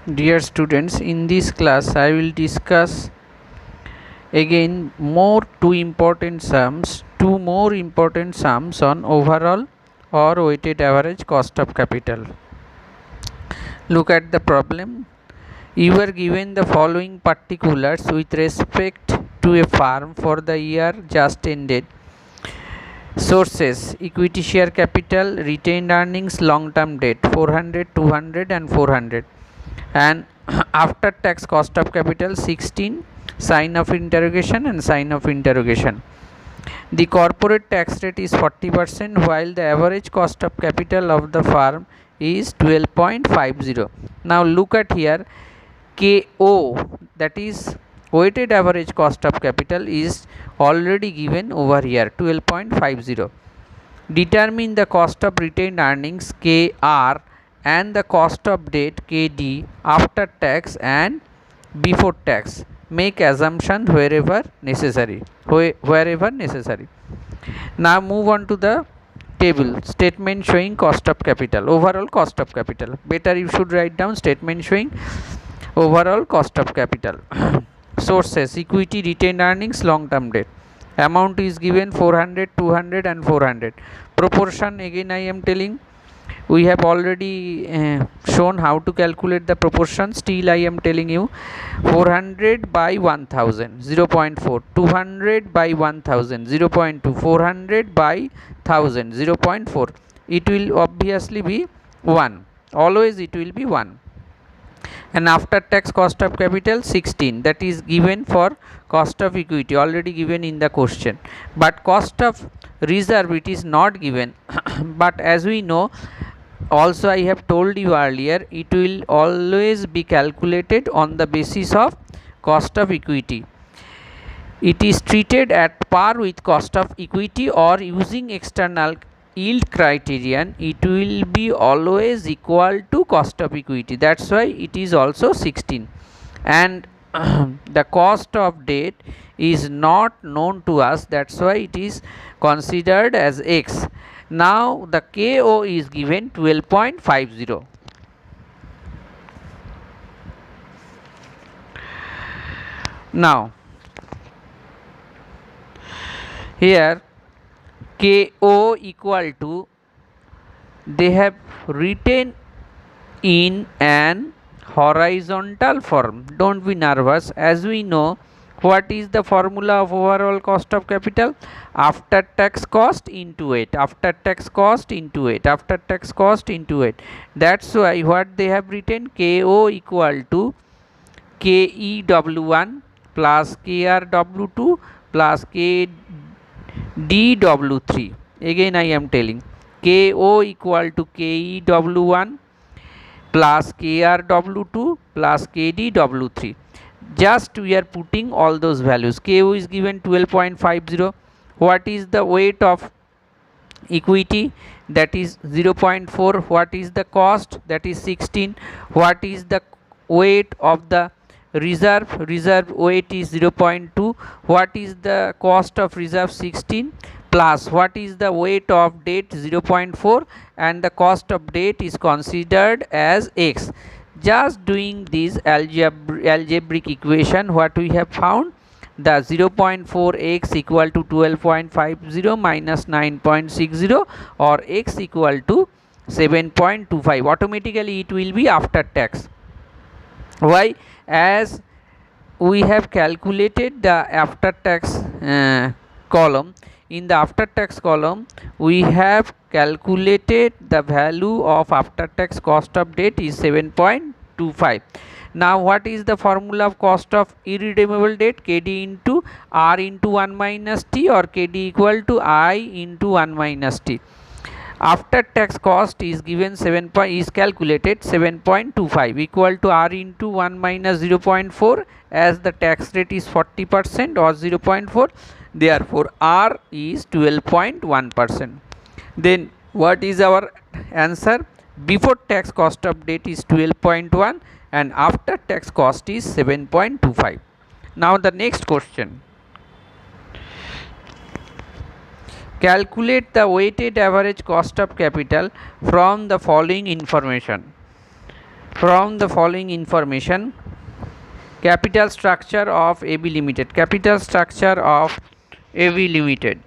Dear students, in this class I will discuss again two more important sums on overall or weighted average cost of capital. Look at the problem. You are given the following particulars with respect to a firm for the year just ended. Sources: equity share capital, retained earnings, long term debt 400, 200 and 400, and after tax cost of capital 16, sign of interrogation and sign of interrogation. The corporate tax rate is 40%, while the average cost of capital of the firm is 12.50. Now look at here, KO, that is weighted average cost of capital, is already given over here 12.50. Determine the cost of retained earnings KR and the cost of debt KD after tax and before tax. Make assumption wherever necessary. Now move on to the table. Statement showing cost of capital, overall cost of capital. Better you should write down statement showing overall cost of capital. Sources: equity, retained earnings, long term debt. Amount is given 400, 200 and 400. Proportion, again I am telling, we have already shown how to calculate the proportion. Still I am telling you, 400 by 1000 0.4, 200 by 1000 0.2, 400 by 1000 0.4. It will obviously be 1, always it will be 1. And after tax cost of capital 16, that is given for cost of equity, already given in the question. But cost of reserve, it is not given. But as we know, also I have told you earlier, it will always be calculated on the basis of cost of equity. It is treated at par with cost of equity, or using external yield criterion, it will be always equal to cost of equity. That's why it is also 16. And the cost of debt is not known to us, that's why it is considered as X. Now the KO is given 12.50. Now here KO equal to, they have written in an horizontal form. Don't be nervous. As we know, what is the formula of overall cost of capital? After tax cost into weight, after tax cost into weight, after tax cost into weight. That's why what they have written, KO equal to KEW1 plus KRW2 plus KDW3. Again I am telling, KO equal to KEW1 plus KRW2 plus KDW3. Just we are putting all those values. KO is given 12.50. What is the weight of equity? That is 0.4. What is the cost? That is 16. What is the weight of the reserve? Reserve weight is 0.2. What is the cost of reserve? 16, plus what is the weight of debt? 0.4, and the cost of debt is considered as X. Just doing this algebraic equation, what we have found, the 0.4x equal to 12.50 minus 9.60, or x equal to 7.25. automatically it will be after tax. Why? As we have calculated the after tax column, in the after tax column we have calculated the value of after tax cost of debt is 7.25. Now what is the formula of cost of irredeemable debt? KD into R into 1 minus T, or KD equal to I into 1 minus T. After tax cost is given is calculated 7.25 equal to R into 1 minus 0.4, as the tax rate is 40% or 0.4, therefore R is 12.1%. Then what is our answer? Before tax cost of debt is 12.1 and after tax cost is 7.25. Now the next question. Calculate the weighted average cost of capital from the following information. from the following information. Capital structure of AB Limited. Capital structure of AB Limited.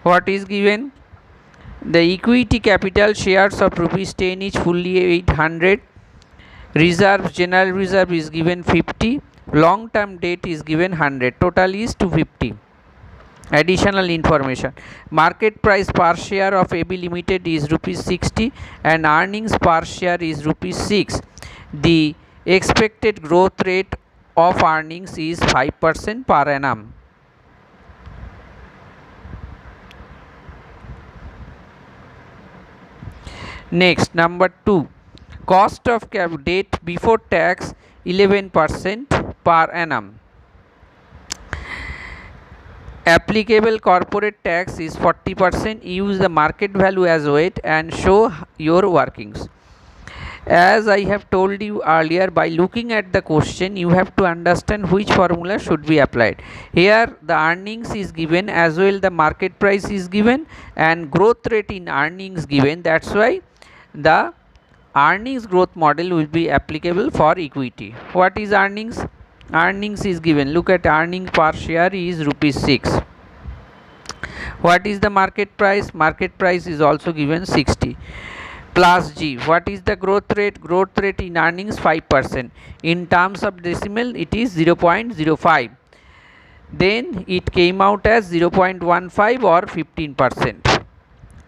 What is given? The equity capital shares of rupees 10 each, fully 800. Reserve, general reserve is given 50. Long term debt is given 100. Total is 250. Additional information. Market price per share of AB Limited is rupees 60 and earnings per share is rupees 6. The expected growth rate of earnings is 5% per annum. Next, number 2. Cost of debt before tax 11% per annum. Applicable corporate tax is 40%. Use the market value as weight and show your workings. As I have told you earlier, by looking at the question, you have to understand which formula should be applied. Here the earnings is given, as well the market price is given, and growth rate in earnings given. That's why the earnings growth model will be applicable for equity. What is earnings? Earnings is given. Look at earnings per share is rupees 6. What is the market price? Market price is also given 60. Plus G. What is the growth rate? Growth rate in earnings 5%. In terms of decimal, it is 0.05. Then it came out as 0.15 or 15%.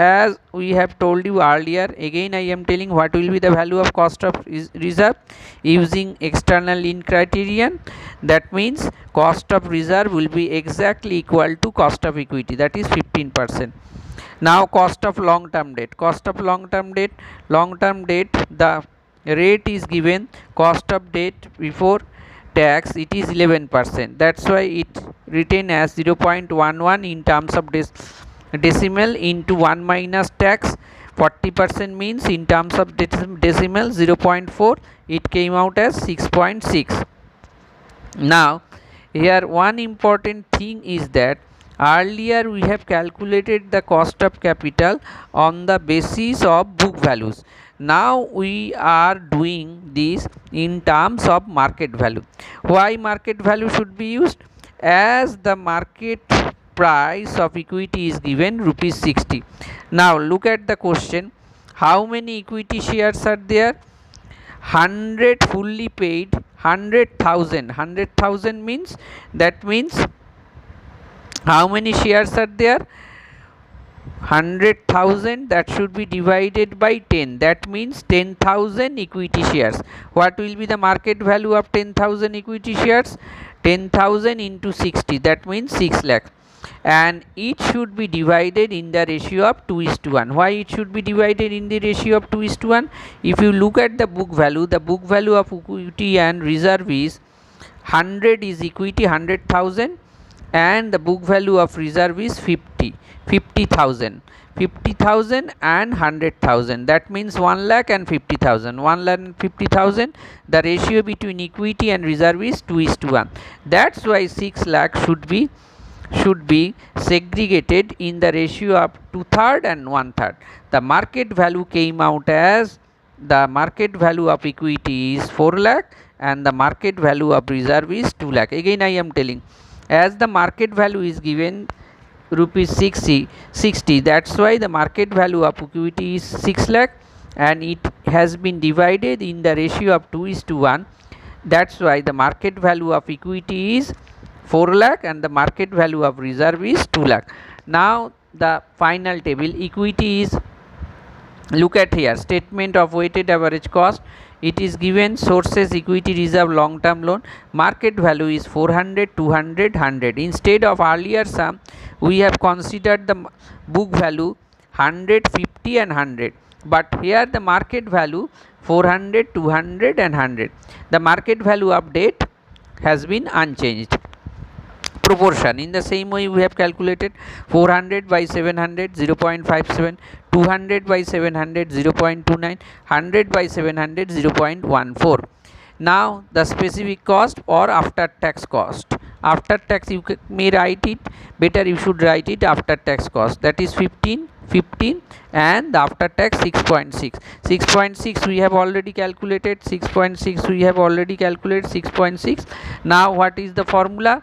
As we have told you earlier, again I am telling what will be the value of cost of reserve using external in criterion. That means cost of reserve will be exactly equal to cost of equity, that is 15%. Now cost of long term debt. Cost of long term debt, the rate is given, cost of debt before tax, it is 11%. That's why it written as 0.11 in terms of decimal into 1 minus tax. 40% means in terms of decimal 0.4, it came out as 6.6. Now here one important thing is that earlier we have calculated the cost of capital on the basis of book values. Now we are doing this in terms of market value. Why market value should be used? As the market price of equity is given rupees 60. Now look at the question. How many equity shares are there? 100 fully paid, 100,000. 100,000 means, that means how many shares are there? 100,000, that should be divided by 10. That means 10,000 equity shares. What will be the market value of 10,000 equity shares? 10,000 into 60, that means 6 lakh. And it should be divided in the ratio of 2:1. Why it should be divided in the ratio of 2:1? If you look at the book value of equity and reserve is 100 is equity, 100,000, and the book value of reserve is 50,000 and 100,000. That means 1 lakh and 50,000. 1 lakh and 50,000. The ratio between equity and reserve is 2:1. That's why 6 lakh should be segregated in the ratio of 2/3 and 1/3. The market value came out as, the market value of equity is 4 lakh and the market value of reserve is 2 lakh. Again I am telling, as the market value is given rupees 60, that's why the market value of equity is 6 lakh and it has been divided in the ratio of 2:1. That's why the market value of equity is 4 lakh and the market value of reserve is 2 lakh. Now the final table, equity is, look at here, statement of weighted average cost. It is given sources equity reserve long term loan. Market value is 400, 200, 100. Instead of earlier sum, we have considered the book value 100, 50 and 100. But here the market value 400, 200 and 100. The market value of debt has been unchanged. Proportion, in the same way we have calculated 400 by 700 0.57, 200 by 700 0.29, 100 by 700 0.14. Now the specific cost or after tax cost. After tax you may write it, better you should write it after tax cost, that is 15 and after tax 6.6. 6.6 we have already calculated, 6.6 we have already calculated 6.6. Now what is the formula?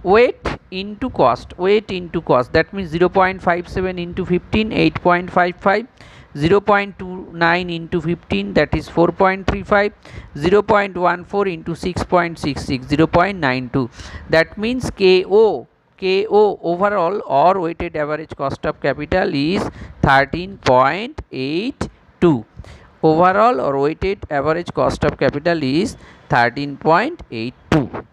Weight into cost, weight into cost, that means 0.57 into 15, 8.55, 0.29 into 15, that is 4.35, 0.14 into 6.66, 0.92. That means KO overall or weighted average cost of capital is 13.82. Overall or weighted average cost of capital is 13.82.